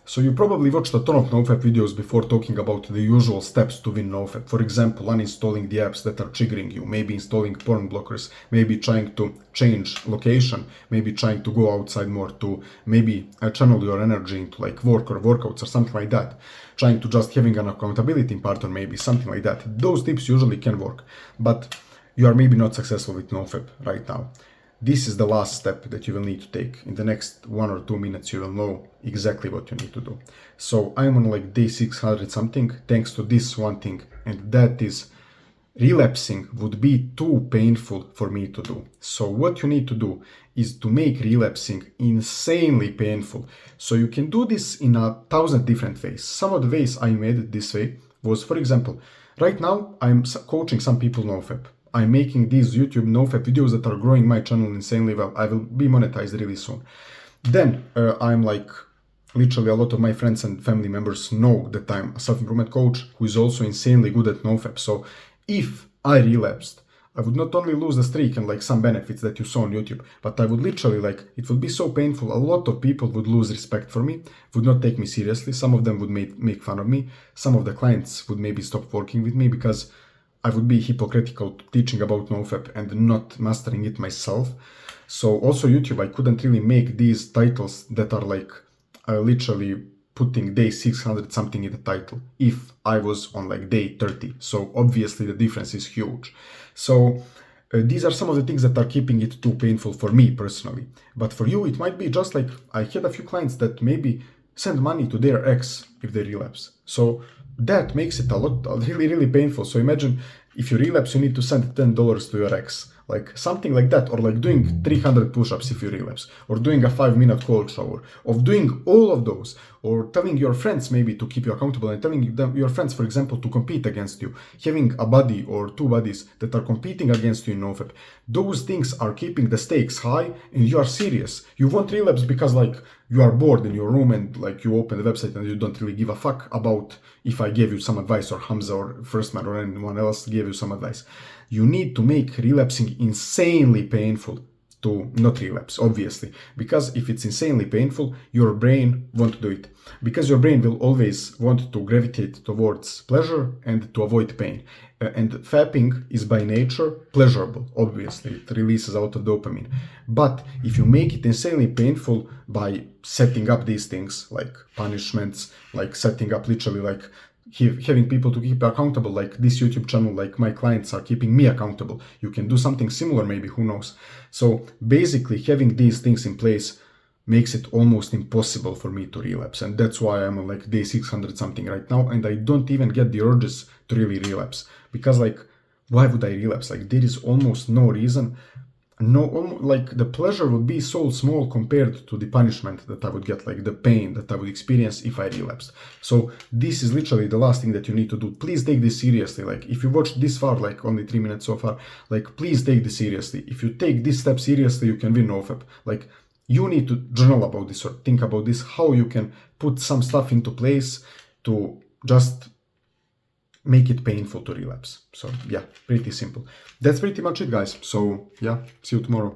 So you probably watched a ton of Nofap videos before talking about the usual steps to win Nofap. For example, uninstalling the apps that are triggering you, maybe installing porn blockers, maybe trying to change location, maybe trying to go outside more, to maybe channel your energy into like work or workouts or something like that. Trying to just having an accountability partner, maybe something like that. Those tips usually can work, but you are maybe not successful with Nofap right now. This is the last step that you will need to take. In the next 1 or 2 minutes, you will know exactly what you need to do. So I'm on like day 600 something, thanks to this one thing, and that is relapsing would be too painful for me to do. So what you need to do is to make relapsing insanely painful. So you can do this in 1,000 different ways. Some of the ways I made it this way was, for example, right now I'm coaching some people Nofap. I'm making these YouTube Nofap videos that are growing my channel insanely well. I will be monetized really soon. Then I'm like, literally a lot of my friends and family members know that I'm a self-improvement coach who is also insanely good at Nofap. So if I relapsed, I would not only lose the streak and like some benefits that you saw on YouTube, but I would literally like, it would be so painful. A lot of people would lose respect for me, would not take me seriously. Some of them would make fun of me. Some of the clients would maybe stop working with me because I would be hypocritical teaching about Nofap and not mastering it myself. So also YouTube, I couldn't really make these titles that are like literally putting day 600 something in the title if I was on like day 30. So obviously the difference is huge. So these are some of the things that are keeping it too painful for me personally. But for you, it might be just like I had a few clients that maybe send money to their ex if they relapse. So that makes it really painful. So imagine if you relapse, you need to send $10 to your ex, like something like that, or like doing 300 push-ups if you relapse, or doing a 5-minute cold shower, of doing all of those, or telling your friends maybe to keep you accountable and telling your friends, for example, to compete against you, having a buddy or 2 buddies that are competing against you in Nofap. Those things are keeping the stakes high and you are serious. You won't relapse because like you are bored in your room and like you open the website and you don't really give a fuck about if I gave you some advice or Hamza or First Man or anyone else gave you some advice. You need to make relapsing insanely painful to not relapse, obviously, because if it's insanely painful, your brain won't do it, because your brain will always want to gravitate towards pleasure and to avoid pain. And fapping is by nature pleasurable, obviously, it releases out of dopamine. But if you make it insanely painful by setting up these things like punishments, like setting up literally like having people to keep accountable, like this YouTube channel, like my clients are keeping me accountable. You can do something similar, maybe, who knows? So basically having these things in place makes it almost impossible for me to relapse. And that's why I'm on like day 600 something right now. And I don't even get the urges to really relapse, because like, why would I relapse? Like there is almost no reason. Like the pleasure would be so small compared to the punishment that I would get, like the pain that I would experience if I relapsed. So this is literally the last thing that you need to do. Please take this seriously. Like if you watched this far, like only 3 minutes so far, like please take this seriously. If you take this step seriously, you can win Nofap. Like you need to journal about this or think about this, how you can put some stuff into place to just make it painful to relapse. So yeah, pretty simple. That's pretty much it, guys. So yeah, see you tomorrow.